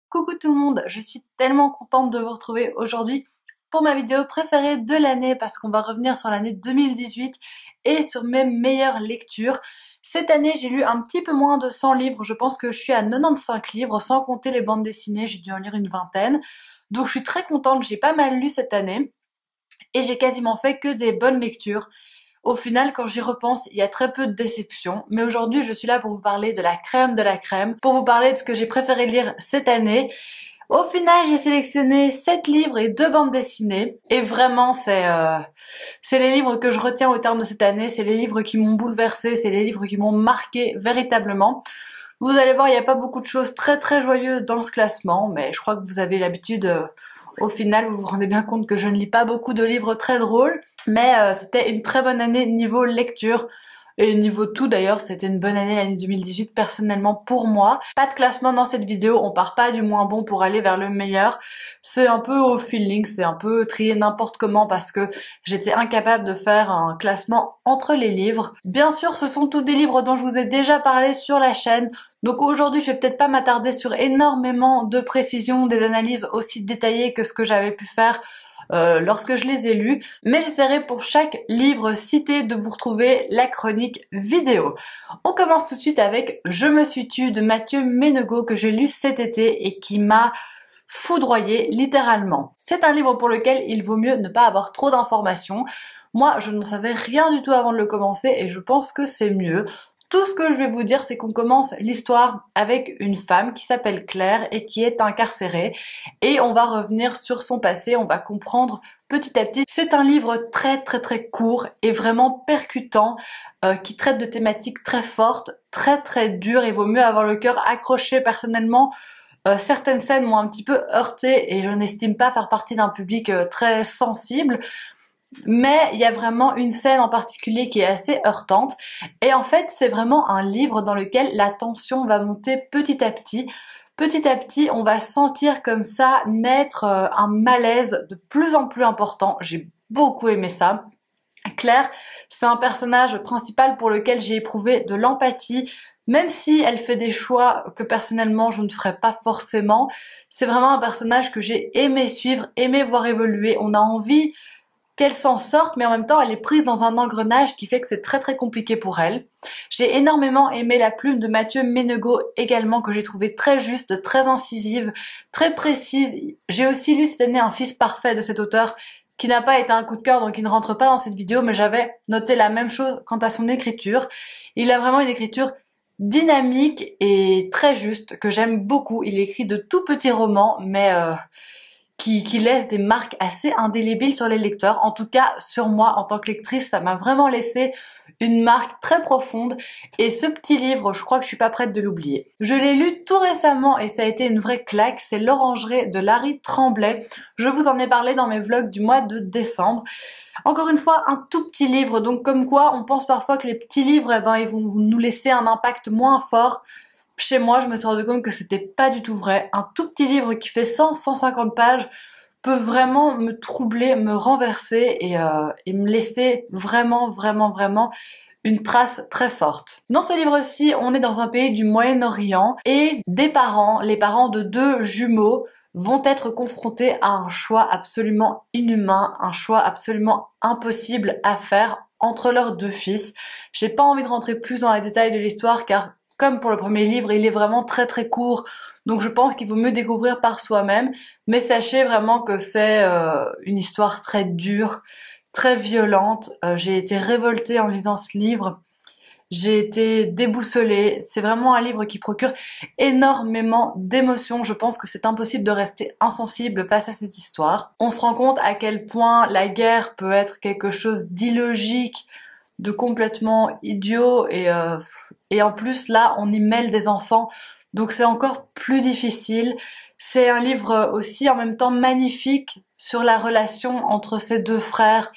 Coucou tout le monde, je suis tellement contente de vous retrouver aujourd'hui pour ma vidéo préférée de l'année parce qu'on va revenir sur l'année 2018 et sur mes meilleures lectures. Cette année j'ai lu un petit peu moins de 100 livres, je pense que je suis à 95 livres sans compter les bandes dessinées, j'ai dû en lire une vingtaine. Donc je suis très contente, j'ai pas mal lu cette année et j'ai quasiment fait que des bonnes lectures. Au final, quand j'y repense, il y a très peu de déceptions. Mais aujourd'hui, je suis là pour vous parler de la crème, pour vous parler de ce que j'ai préféré lire cette année. Au final, j'ai sélectionné 7 livres et 2 bandes dessinées. Et vraiment, c'est les livres que je retiens au terme de cette année. C'est les livres qui m'ont bouleversée, c'est les livres qui m'ont marqué véritablement. Vous allez voir, il n'y a pas beaucoup de choses très joyeuses dans ce classement, mais je crois que vous avez l'habitude, au final, vous vous rendez bien compte que je ne lis pas beaucoup de livres très drôles, mais c'était une très bonne année niveau lecture, et niveau tout d'ailleurs, c'était une bonne année l'année 2018 personnellement pour moi. Pas de classement dans cette vidéo, on part pas du moins bon pour aller vers le meilleur, c'est un peu au feeling, c'est un peu trié n'importe comment parce que j'étais incapable de faire un classement entre les livres. Bien sûr, ce sont tous des livres dont je vous ai déjà parlé sur la chaîne, donc aujourd'hui, je vais peut-être pas m'attarder sur énormément de précisions, des analyses aussi détaillées que ce que j'avais pu faire lorsque je les ai lus, mais j'essaierai pour chaque livre cité de vous retrouver la chronique vidéo. On commence tout de suite avec Je me suis tue de Mathieu Ménegaud que j'ai lu cet été et qui m'a foudroyé littéralement. C'est un livre pour lequel il vaut mieux ne pas avoir trop d'informations. Moi, je ne savais rien du tout avant de le commencer et je pense que c'est mieux. Tout ce que je vais vous dire, c'est qu'on commence l'histoire avec une femme qui s'appelle Claire et qui est incarcérée. Et on va revenir sur son passé, on va comprendre petit à petit. C'est un livre très court et vraiment percutant, qui traite de thématiques très fortes, très dures. Il vaut mieux avoir le cœur accroché personnellement. Certaines scènes m'ont un petit peu heurtée et je n'estime pas faire partie d'un public très sensible. Mais il y a vraiment une scène en particulier qui est assez heurtante et en fait c'est vraiment un livre dans lequel la tension va monter petit à petit. Petit à petit on va sentir comme ça naître un malaise de plus en plus important. J'ai beaucoup aimé ça. Claire, c'est un personnage principal pour lequel j'ai éprouvé de l'empathie, même si elle fait des choix que personnellement je ne ferais pas forcément. C'est vraiment un personnage que j'ai aimé suivre, aimé voir évoluer. On a envie qu'elle s'en sorte, mais en même temps elle est prise dans un engrenage qui fait que c'est très compliqué pour elle. J'ai énormément aimé la plume de Mathieu Ménegaud également, que j'ai trouvé très juste, très incisive, très précise. J'ai aussi lu cette année Un fils parfait de cet auteur qui n'a pas été un coup de cœur, donc il ne rentre pas dans cette vidéo, mais j'avais noté la même chose quant à son écriture. Il a vraiment une écriture dynamique et très juste, que j'aime beaucoup. Il écrit de tout petits romans, mais qui laisse des marques assez indélébiles sur les lecteurs. En tout cas, sur moi, en tant que lectrice, ça m'a vraiment laissé une marque très profonde. Et ce petit livre, je crois que je suis pas prête de l'oublier. Je l'ai lu tout récemment et ça a été une vraie claque. C'est L'Orangerie de Larry Tremblay. Je vous en ai parlé dans mes vlogs du mois de décembre. Encore une fois, un tout petit livre. Donc comme quoi, on pense parfois que les petits livres, eh ben, ils vont nous laisser un impact moins fort. Chez moi, je me suis rendu compte que c'était pas du tout vrai. Un tout petit livre qui fait 100-150 pages peut vraiment me troubler, me renverser et me laisser vraiment une trace très forte. Dans ce livre-ci, on est dans un pays du Moyen-Orient et des parents, les parents de deux jumeaux, vont être confrontés à un choix absolument inhumain, un choix absolument impossible à faire entre leurs deux fils. J'ai pas envie de rentrer plus dans les détails de l'histoire car comme pour le premier livre, il est vraiment très court, donc je pense qu'il vaut mieux découvrir par soi-même, mais sachez vraiment que c'est une histoire très dure, très violente. J'ai été révoltée en lisant ce livre, j'ai été déboussolée. C'est vraiment un livre qui procure énormément d'émotions. Je pense que c'est impossible de rester insensible face à cette histoire. On se rend compte à quel point la guerre peut être quelque chose d'illogique, de complètement idiot et en plus là on y mêle des enfants donc c'est encore plus difficile. C'est un livre aussi en même temps magnifique sur la relation entre ces deux frères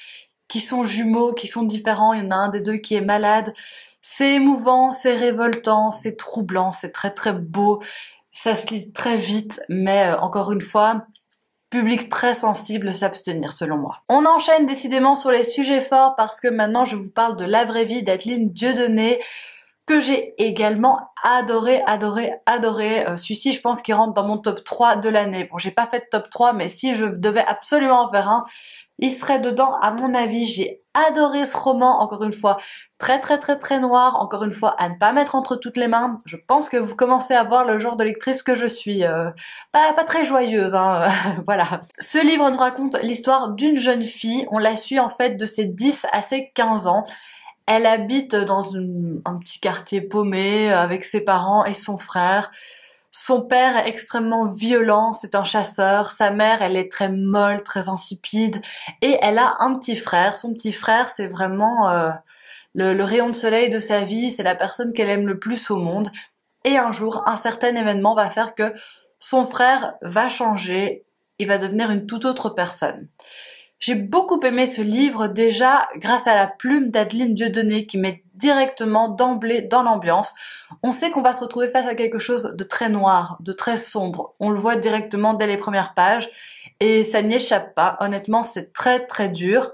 qui sont jumeaux, qui sont différents, il y en a un des deux qui est malade. C'est émouvant, c'est révoltant, c'est troublant, c'est très beau, ça se lit très vite mais encore une fois, public très sensible, s'abstenir selon moi. On enchaîne décidément sur les sujets forts parce que maintenant je vous parle de La vraie vie d'Adeline Dieudonné. que j'ai également adoré. Celui-ci, je pense qu'il rentre dans mon top 3 de l'année. Bon, j'ai pas fait de top 3, mais si je devais absolument en faire un, il serait dedans à mon avis. J'ai adoré ce roman, encore une fois, très noir, encore une fois, à ne pas mettre entre toutes les mains. Je pense que vous commencez à voir le genre de lectrice que je suis. Pas très joyeuse, hein, voilà. Ce livre nous raconte l'histoire d'une jeune fille. On la suit en fait de ses 10 à ses 15 ans. Elle habite dans un petit quartier paumé avec ses parents et son frère. Son père est extrêmement violent, c'est un chasseur. Sa mère, elle est très molle, très insipide. Et elle a un petit frère. Son petit frère, c'est vraiment le rayon de soleil de sa vie. C'est la personne qu'elle aime le plus au monde. Et un jour, un certain événement va faire que son frère va changer. Il va devenir une toute autre personne. J'ai beaucoup aimé ce livre déjà grâce à la plume d'Adeline Dieudonné qui met directement d'emblée dans l'ambiance. On sait qu'on va se retrouver face à quelque chose de très noir, de très sombre. On le voit directement dès les premières pages et ça n'y échappe pas. Honnêtement, c'est très dur.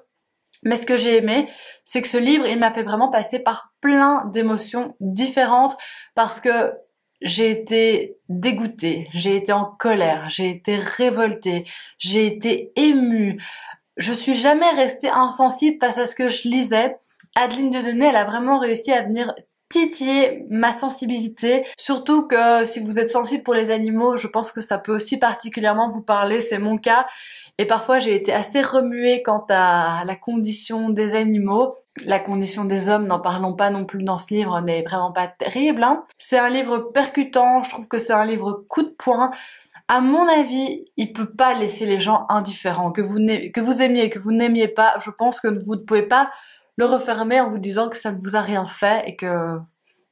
Mais ce que j'ai aimé, c'est que ce livre, il m'a fait vraiment passer par plein d'émotions différentes parce que j'ai été dégoûtée, j'ai été en colère, j'ai été révoltée, j'ai été émue. Je suis jamais restée insensible face à ce que je lisais. Adeline Dieudonné, elle a vraiment réussi à venir titiller ma sensibilité. Surtout que si vous êtes sensible pour les animaux, je pense que ça peut aussi particulièrement vous parler, c'est mon cas. Et parfois j'ai été assez remuée quant à la condition des animaux. La condition des hommes, n'en parlons pas non plus dans ce livre, n'est vraiment pas terrible, hein. C'est un livre percutant, je trouve que c'est un livre coup de poing. À mon avis, il peut pas laisser les gens indifférents. Que vous aimiez, que vous n'aimiez pas, je pense que vous ne pouvez pas le refermer en vous disant que ça ne vous a rien fait et que,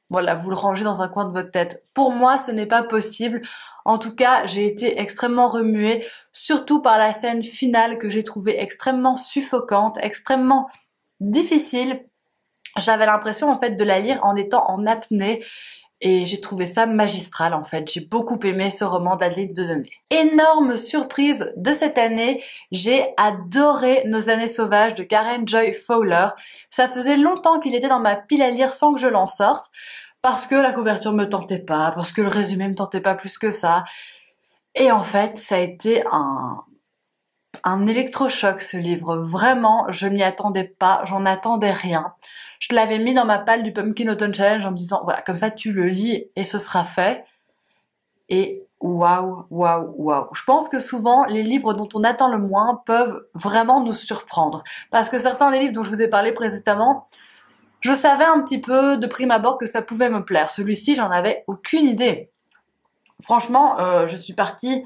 voilà, vous le rangez dans un coin de votre tête. Pour moi, ce n'est pas possible. En tout cas, j'ai été extrêmement remuée, surtout par la scène finale que j'ai trouvée extrêmement suffocante, extrêmement difficile. J'avais l'impression, en fait, de la lire en étant en apnée. Et j'ai trouvé ça magistral en fait, j'ai beaucoup aimé ce roman d'Adeline Dieudonné. Énorme surprise de cette année, j'ai adoré Nos années sauvages de Karen Joy Fowler. Ça faisait longtemps qu'il était dans ma pile à lire sans que je l'en sorte, parce que la couverture me tentait pas, parce que le résumé me tentait pas plus que ça. Et en fait, ça a été un électrochoc ce livre, vraiment, je m'y attendais pas, j'en attendais rien. Je l'avais mis dans ma palle du Pumpkin Autumn Challenge en me disant, voilà, comme ça tu le lis et ce sera fait. Et waouh. Je pense que souvent, les livres dont on attend le moins peuvent vraiment nous surprendre. Parce que certains des livres dont je vous ai parlé précédemment, je savais un petit peu de prime abord que ça pouvait me plaire. Celui-ci, j'en avais aucune idée. Franchement, je suis partie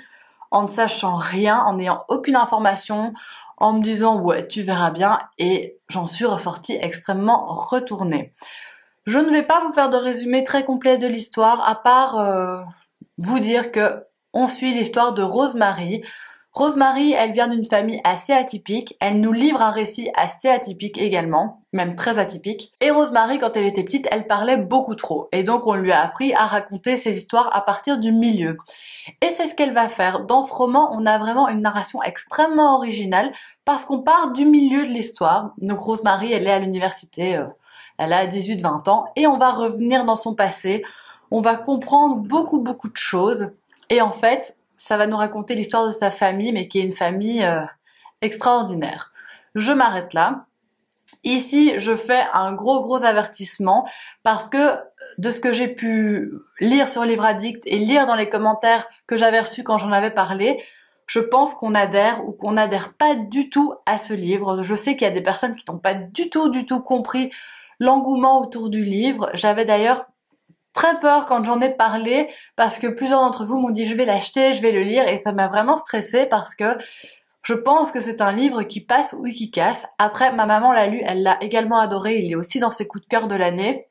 en ne sachant rien, en n'ayant aucune information, en me disant ouais tu verras bien, et j'en suis ressortie extrêmement retournée. Je ne vais pas vous faire de résumé très complet de l'histoire, à part vous dire que on suit l'histoire de Rosemary. Rosemary, elle vient d'une famille assez atypique, elle nous livre un récit assez atypique également, même très atypique. Et Rosemary, quand elle était petite, elle parlait beaucoup trop, et donc on lui a appris à raconter ses histoires à partir du milieu. Et c'est ce qu'elle va faire. Dans ce roman, on a vraiment une narration extrêmement originale, parce qu'on part du milieu de l'histoire. Donc Rosemary, elle est à l'université, elle a 18-20 ans, et on va revenir dans son passé, on va comprendre beaucoup de choses, et en fait, ça va nous raconter l'histoire de sa famille, mais qui est une famille extraordinaire. Je m'arrête là. Ici, je fais un gros avertissement parce que de ce que j'ai pu lire sur Livre Addict et lire dans les commentaires que j'avais reçus quand j'en avais parlé, je pense qu'on adhère ou qu'on n'adhère pas du tout à ce livre. Je sais qu'il y a des personnes qui n'ont pas du tout compris l'engouement autour du livre. J'avais d'ailleurs très peur quand j'en ai parlé parce que plusieurs d'entre vous m'ont dit je vais l'acheter, je vais le lire, et ça m'a vraiment stressée parce que je pense que c'est un livre qui passe ou qui casse. Après, ma maman l'a lu, elle l'a également adoré, il est aussi dans ses coups de cœur de l'année.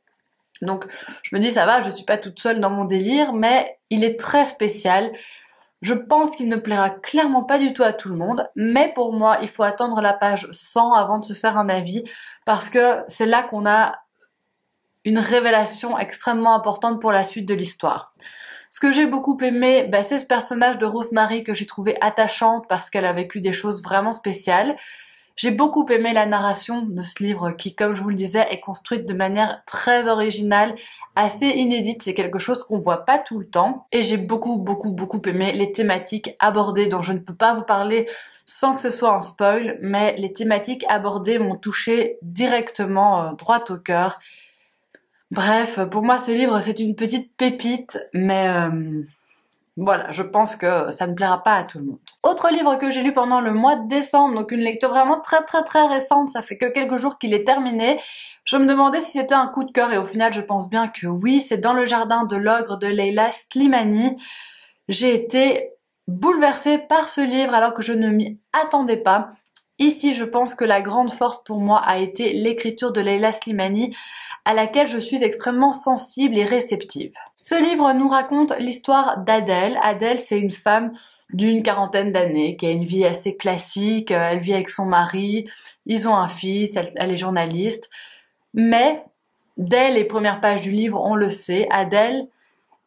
Donc je me dis ça va, je suis pas toute seule dans mon délire, mais il est très spécial. Je pense qu'il ne plaira clairement pas du tout à tout le monde, mais pour moi, il faut attendre la page 100 avant de se faire un avis, parce que c'est là qu'on a une révélation extrêmement importante pour la suite de l'histoire. Ce que j'ai beaucoup aimé, c'est ce personnage de Rosemary que j'ai trouvé attachante parce qu'elle a vécu des choses vraiment spéciales. J'ai beaucoup aimé la narration de ce livre qui, comme je vous le disais, est construite de manière très originale, assez inédite. C'est quelque chose qu'on voit pas tout le temps. Et j'ai beaucoup aimé les thématiques abordées dont je ne peux pas vous parler sans que ce soit un spoil, mais les thématiques abordées m'ont touché directement droit au cœur. Bref, pour moi ce livre c'est une petite pépite, mais voilà, je pense que ça ne plaira pas à tout le monde. Autre livre que j'ai lu pendant le mois de décembre, donc une lecture vraiment très récente, ça fait que quelques jours qu'il est terminé. Je me demandais si c'était un coup de cœur et au final je pense bien que oui, c'est Dans le jardin de l'ogre de Leila Slimani. J'ai été bouleversée par ce livre alors que je ne m'y attendais pas. Ici, je pense que la grande force pour moi a été l'écriture de Leila Slimani, à laquelle je suis extrêmement sensible et réceptive. Ce livre nous raconte l'histoire d'Adèle. Adèle, c'est une femme d'une quarantaine d'années qui a une vie assez classique, elle vit avec son mari, ils ont un fils, elle est journaliste. Mais dès les premières pages du livre, on le sait, Adèle,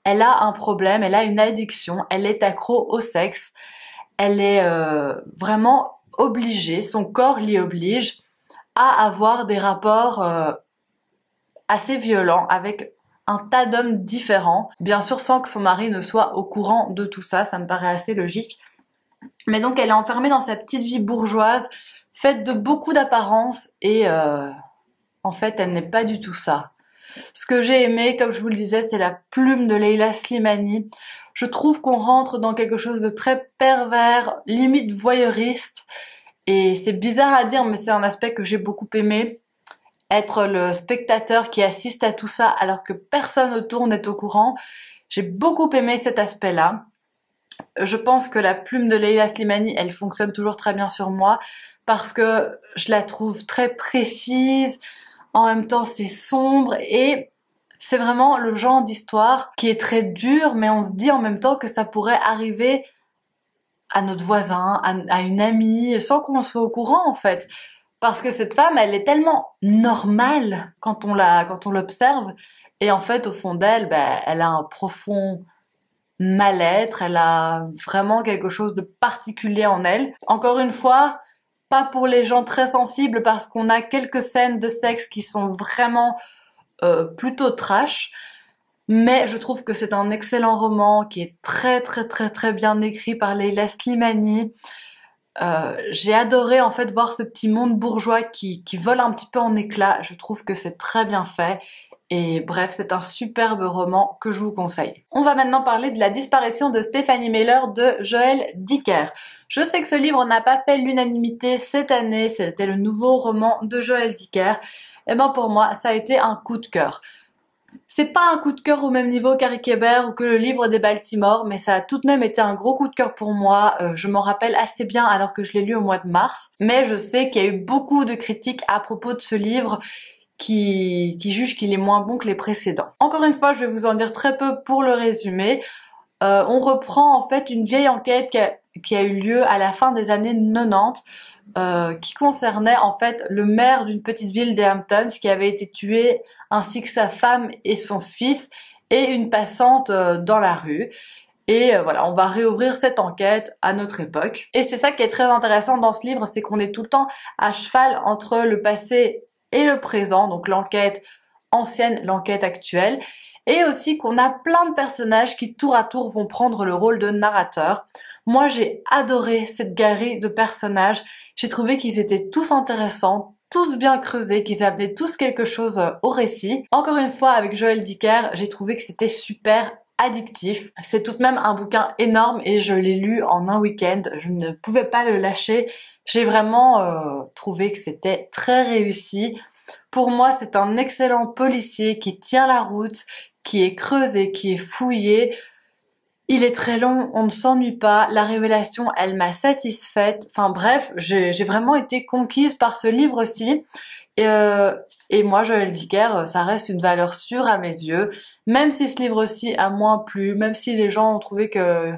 elle a un problème, elle a une addiction, elle est accro au sexe, elle est vraiment obligée, son corps l'y oblige à avoir des rapports assez violents avec un tas d'hommes différents, bien sûr sans que son mari ne soit au courant de tout ça, ça me paraît assez logique. Mais donc elle est enfermée dans sa petite vie bourgeoise, faite de beaucoup d'apparence et en fait elle n'est pas du tout ça. Ce que j'ai aimé, comme je vous le disais, c'est la plume de Leila Slimani. Je trouve qu'on rentre dans quelque chose de très pervers, limite voyeuriste. Et c'est bizarre à dire, mais c'est un aspect que j'ai beaucoup aimé. Être le spectateur qui assiste à tout ça alors que personne autour n'est au courant. J'ai beaucoup aimé cet aspect-là. Je pense que la plume de Leila Slimani, elle fonctionne toujours très bien sur moi parce que je la trouve très précise. En même temps, c'est sombre et c'est vraiment le genre d'histoire qui est très dur, mais on se dit en même temps que ça pourrait arriver à notre voisin, à une amie, sans qu'on soit au courant en fait. Parce que cette femme, elle est tellement normale quand on l'observe, et en fait, au fond d'elle, elle a un profond mal-être, elle a vraiment quelque chose de particulier en elle. Encore une fois, pas pour les gens très sensibles parce qu'on a quelques scènes de sexe qui sont vraiment plutôt trash, mais je trouve que c'est un excellent roman qui est très bien écrit par Leila Slimani. J'ai adoré en fait voir ce petit monde bourgeois qui vole un petit peu en éclats. Je trouve que c'est très bien fait. Et bref, c'est un superbe roman que je vous conseille. On va maintenant parler de La disparition de Stephanie Meyer de Joël Dicker. Je sais que ce livre n'a pas fait l'unanimité cette année, c'était le nouveau roman de Joël Dicker. Et ben pour moi, ça a été un coup de cœur. C'est pas un coup de cœur au même niveau qu'Harry Kéber ou que le livre des Baltimore, mais ça a tout de même été un gros coup de cœur pour moi. Je m'en rappelle assez bien alors que je l'ai lu au mois de mars. Mais je sais qu'il y a eu beaucoup de critiques à propos de ce livre qui jugent qu'il est moins bon que les précédents. Encore une fois, je vais vous en dire très peu pour le résumé. On reprend en fait une vieille enquête qui a eu lieu à la fin des années 90 qui concernait en fait le maire d'une petite ville des Hamptons qui avait été tué ainsi que sa femme et son fils et une passante dans la rue. Et voilà, on va réouvrir cette enquête à notre époque. Et c'est ça qui est très intéressant dans ce livre, c'est qu'on est tout le temps à cheval entre le passé et le présent, donc l'enquête ancienne, l'enquête actuelle, et aussi qu'on a plein de personnages qui tour à tour vont prendre le rôle de narrateur. Moi j'ai adoré cette galerie de personnages, j'ai trouvé qu'ils étaient tous intéressants, tous bien creusés, qu'ils amenaient tous quelque chose au récit. Encore une fois avec Joël Dicker, j'ai trouvé que c'était super addictif. C'est tout de même un bouquin énorme et je l'ai lu en un week-end, je ne pouvais pas le lâcher. J'ai vraiment trouvé que c'était très réussi. Pour moi, c'est un excellent policier qui tient la route, qui est creusé, qui est fouillé. Il est très long, on ne s'ennuie pas. La révélation, elle m'a satisfaite. Enfin bref, j'ai vraiment été conquise par ce livre-ci. Et moi, Joël Dicker, ça reste une valeur sûre à mes yeux. Même si ce livre-ci a moins plu, même si les gens ont trouvé que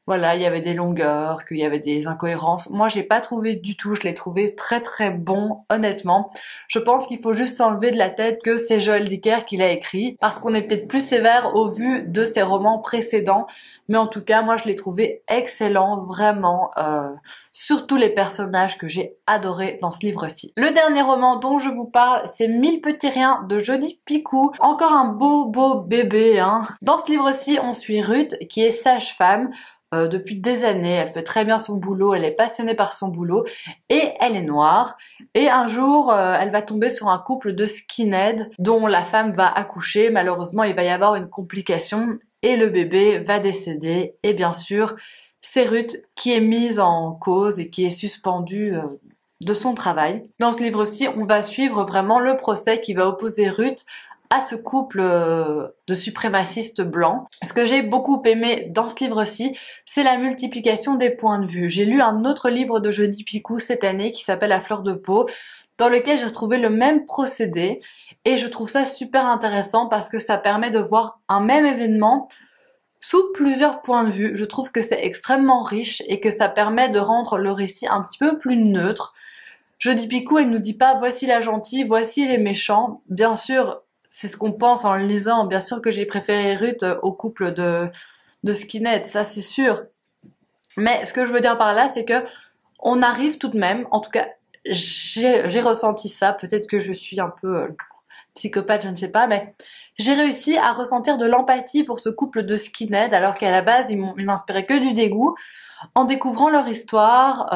voilà, il y avait des longueurs, qu'il y avait des incohérences. Moi, j'ai pas trouvé du tout, je l'ai trouvé très très bon, honnêtement. Je pense qu'il faut juste s'enlever de la tête que c'est Joël Dicker qui l'a écrit, parce qu'on est peut-être plus sévère au vu de ses romans précédents, mais en tout cas, moi, je l'ai trouvé excellent, vraiment, surtout les personnages que j'ai adorés dans ce livre-ci. Le dernier roman dont je vous parle, c'est 1000 petits riens de Jodi Picou. Encore un beau beau bébé, hein. Dans ce livre-ci, on suit Ruth, qui est sage-femme, depuis des années, elle fait très bien son boulot, elle est passionnée par son boulot et elle est noire. Et un jour, elle va tomber sur un couple de skinheads dont la femme va accoucher. Malheureusement, il va y avoir une complication et le bébé va décéder. Et bien sûr, c'est Ruth qui est mise en cause et qui est suspendue de son travail. Dans ce livre-ci, on va suivre vraiment le procès qui va opposer Ruth à ce couple de suprémacistes blancs. Ce que j'ai beaucoup aimé dans ce livre-ci, c'est la multiplication des points de vue. J'ai lu un autre livre de Jodi Picou cette année qui s'appelle À fleur de peau, dans lequel j'ai retrouvé le même procédé et je trouve ça super intéressant parce que ça permet de voir un même événement sous plusieurs points de vue. Je trouve que c'est extrêmement riche et que ça permet de rendre le récit un petit peu plus neutre. Jodi Picou, elle nous dit pas voici la gentille, voici les méchants. Bien sûr, c'est ce qu'on pense en le lisant. Bien sûr que j'ai préféré Ruth au couple de skinheads, ça c'est sûr. Mais ce que je veux dire par là, c'est que on arrive tout de même, en tout cas, j'ai ressenti ça. Peut-être que je suis un peu psychopathe, je ne sais pas, mais j'ai réussi à ressentir de l'empathie pour ce couple de skinheads, alors qu'à la base, ils m'inspiraient que du dégoût. En découvrant leur histoire,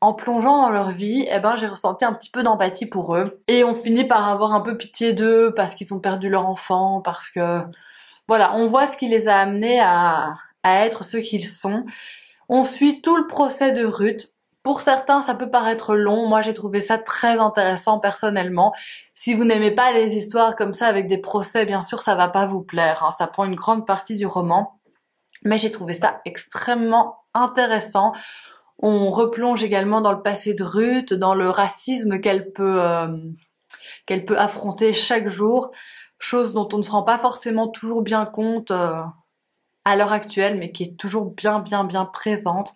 en plongeant dans leur vie, eh ben j'ai ressenti un petit peu d'empathie pour eux. Et on finit par avoir un peu pitié d'eux parce qu'ils ont perdu leur enfant, parce que voilà, on voit ce qui les a amenés à être ceux qu'ils sont. On suit tout le procès de Ruth. Pour certains, ça peut paraître long. Moi, j'ai trouvé ça très intéressant personnellement. Si vous n'aimez pas les histoires comme ça avec des procès, bien sûr, ça va pas vous plaire, hein. Ça prend une grande partie du roman. Mais j'ai trouvé ça extrêmement intéressant. On replonge également dans le passé de Ruth, dans le racisme qu'elle peut affronter chaque jour, chose dont on ne se rend pas forcément toujours bien compte à l'heure actuelle, mais qui est toujours bien présente.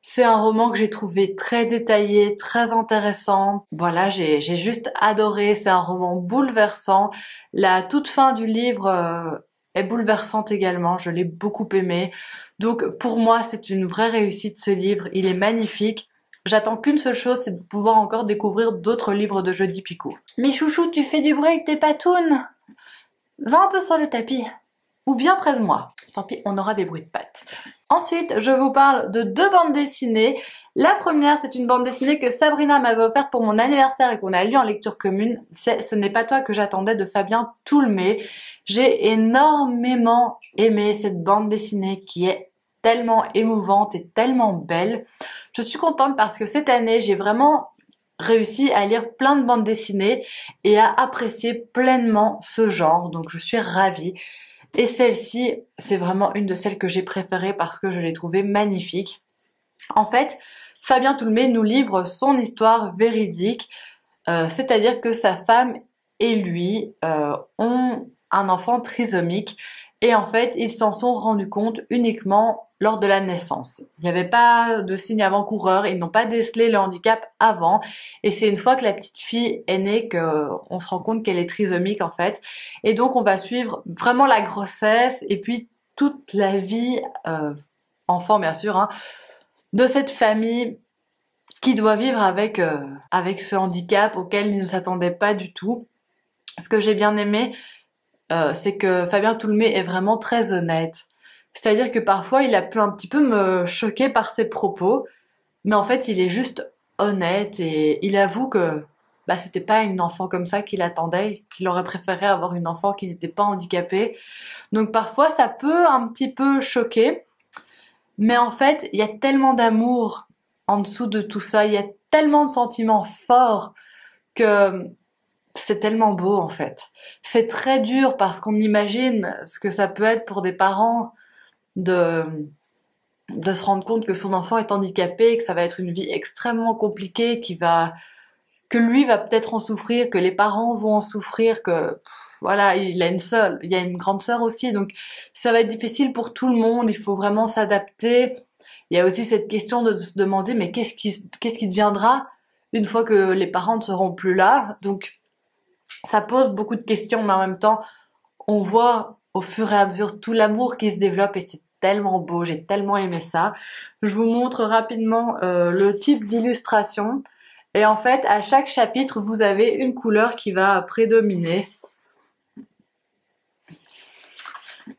C'est un roman que j'ai trouvé très détaillé, très intéressant. Voilà, j'ai juste adoré. C'est un roman bouleversant. La toute fin du livre est bouleversante également. Je l'ai beaucoup aimé. Donc pour moi, c'est une vraie réussite ce livre. Il est magnifique. J'attends qu'une seule chose, c'est de pouvoir encore découvrir d'autres livres de Jodi Picou. Mais chouchou, tu fais du bruit avec tes patounes. Va un peu sur le tapis. Ou viens près de moi. Tant pis, on aura des bruits de pattes. Ensuite, je vous parle de deux bandes dessinées. La première, c'est une bande dessinée que Sabrina m'avait offerte pour mon anniversaire et qu'on a lu en lecture commune. C'est Ce n'est pas toi que j'attendais de Fabien Toulmé. J'ai énormément aimé cette bande dessinée qui est tellement émouvante et tellement belle. Je suis contente parce que cette année, j'ai vraiment réussi à lire plein de bandes dessinées et à apprécier pleinement ce genre. Donc je suis ravie. Et celle-ci, c'est vraiment une de celles que j'ai préférées parce que je l'ai trouvée magnifique. En fait, Fabien Toulmé nous livre son histoire véridique, c'est-à-dire que sa femme et lui ont un enfant trisomique et en fait, ils s'en sont rendus compte uniquement lors de la naissance. Il n'y avait pas de signe avant-coureur, ils n'ont pas décelé le handicap avant et c'est une fois que la petite fille est née qu'on se rend compte qu'elle est trisomique en fait. Et donc on va suivre vraiment la grossesse et puis toute la vie, enfant bien sûr, hein, de cette famille qui doit vivre avec ce handicap auquel ils ne s'attendaient pas du tout. Ce que j'ai bien aimé, c'est que Fabien Toulmé est vraiment très honnête. C'est-à-dire que parfois il a pu un petit peu me choquer par ses propos, mais en fait il est juste honnête et il avoue que bah, c'était pas une enfant comme ça qu'il attendait, qu'il aurait préféré avoir une enfant qui n'était pas handicapée. Donc parfois ça peut un petit peu choquer, mais en fait il y a tellement d'amour en dessous de tout ça, il y a tellement de sentiments forts que c'est tellement beau en fait. C'est très dur parce qu'on imagine ce que ça peut être pour des parents de se rendre compte que son enfant est handicapé, que ça va être une vie extrêmement compliquée, que lui va peut-être en souffrir, que les parents vont en souffrir, que voilà, il y a une grande sœur aussi, donc ça va être difficile pour tout le monde, il faut vraiment s'adapter. Il y a aussi cette question de se demander, mais qu'est-ce qui deviendra une fois que les parents ne seront plus là? Donc, ça pose beaucoup de questions, mais en même temps, on voit au fur et à mesure tout l'amour qui se développe et c'est tellement beau, j'ai tellement aimé ça. Je vous montre rapidement le type d'illustration. Et en fait, à chaque chapitre, vous avez une couleur qui va prédominer.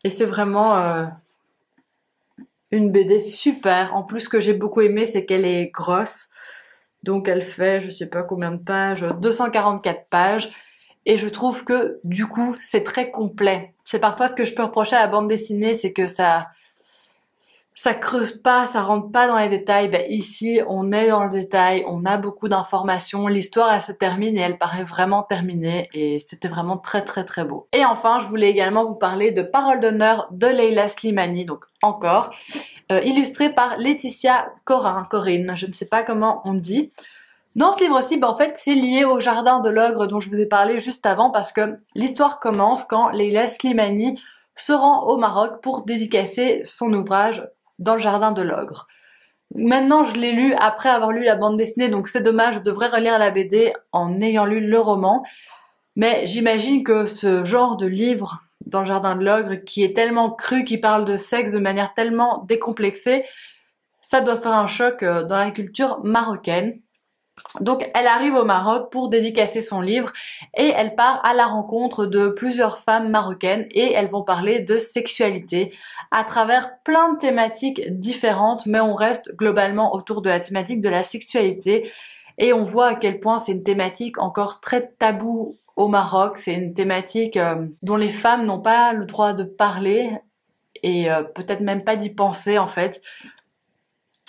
Et c'est vraiment une BD super. En plus, ce que j'ai beaucoup aimé, c'est qu'elle est grosse. Donc elle fait, je sais pas combien de pages, 244 pages. Et je trouve que, du coup, c'est très complet. C'est parfois ce que je peux reprocher à la bande dessinée, c'est que ça creuse pas, ça rentre pas dans les détails. Ben, ici, on est dans le détail, on a beaucoup d'informations. L'histoire, elle se termine et elle paraît vraiment terminée. Et c'était vraiment très très très beau. Et enfin, je voulais également vous parler de Parole d'honneur de Leila Slimani, donc encore, illustré par Laetitia Corinne, je ne sais pas comment on dit. Dans ce livre-ci, ben en fait, c'est lié au jardin de l'ogre dont je vous ai parlé juste avant parce que l'histoire commence quand Leila Slimani se rend au Maroc pour dédicacer son ouvrage dans le jardin de l'ogre. Maintenant, je l'ai lu après avoir lu la bande dessinée, donc c'est dommage, je devrais relire la BD en ayant lu le roman. Mais j'imagine que ce genre de livre dans le jardin de l'ogre, qui est tellement cru, qui parle de sexe de manière tellement décomplexée, ça doit faire un choc dans la culture marocaine. Donc elle arrive au Maroc pour dédicacer son livre et elle part à la rencontre de plusieurs femmes marocaines et elles vont parler de sexualité à travers plein de thématiques différentes, mais on reste globalement autour de la thématique de la sexualité et on voit à quel point c'est une thématique encore très taboue au Maroc. C'est une thématique dont les femmes n'ont pas le droit de parler et peut-être même pas d'y penser en fait.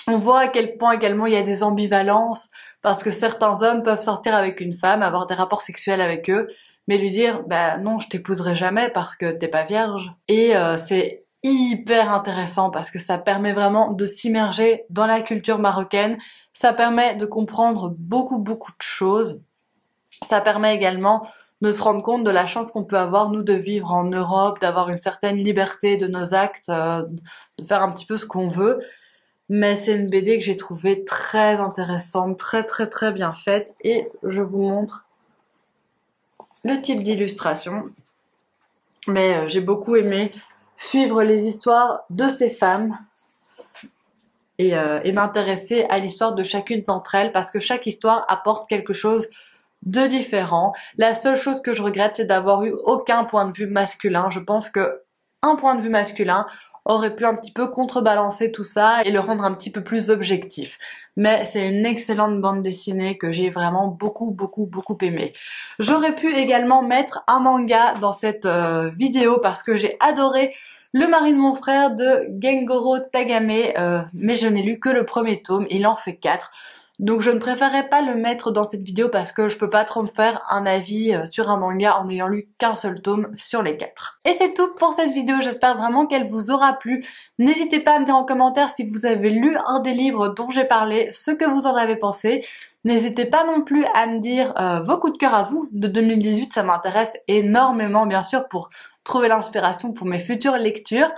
On voit à quel point également il y a des ambivalences parce que certains hommes peuvent sortir avec une femme, avoir des rapports sexuels avec eux, mais lui dire bah non, je t'épouserai jamais parce que t'es pas vierge. Et c'est hyper intéressant parce que ça permet vraiment de s'immerger dans la culture marocaine, ça permet de comprendre beaucoup de choses. Ça permet également de se rendre compte de la chance qu'on peut avoir nous de vivre en Europe, d'avoir une certaine liberté de nos actes, de faire un petit peu ce qu'on veut. Mais c'est une BD que j'ai trouvée très intéressante, très très très bien faite. Et je vous montre le type d'illustration. Mais j'ai beaucoup aimé suivre les histoires de ces femmes et m'intéresser à l'histoire de chacune d'entre elles parce que chaque histoire apporte quelque chose de différent. La seule chose que je regrette, c'est d'avoir eu aucun point de vue masculin. Je pense que un point de vue masculin aurait pu un petit peu contrebalancer tout ça et le rendre un petit peu plus objectif. Mais c'est une excellente bande dessinée que j'ai vraiment beaucoup aimé. J'aurais pu également mettre un manga dans cette vidéo parce que j'ai adoré Le mari de mon frère de Gengoro Tagame, mais je n'ai lu que le premier tome, il en fait 4. Donc je ne préférerais pas le mettre dans cette vidéo parce que je peux pas trop me faire un avis sur un manga en n'ayant lu qu'un seul tome sur les 4. Et c'est tout pour cette vidéo, j'espère vraiment qu'elle vous aura plu. N'hésitez pas à me dire en commentaire si vous avez lu un des livres dont j'ai parlé, ce que vous en avez pensé. N'hésitez pas non plus à me dire vos coups de cœur à vous de 2018, ça m'intéresse énormément bien sûr pour trouver l'inspiration pour mes futures lectures.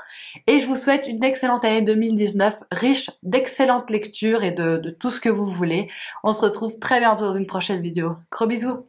Et je vous souhaite une excellente année 2019, riche d'excellentes lectures et de tout ce que vous voulez. On se retrouve très bientôt dans une prochaine vidéo. Gros bisous!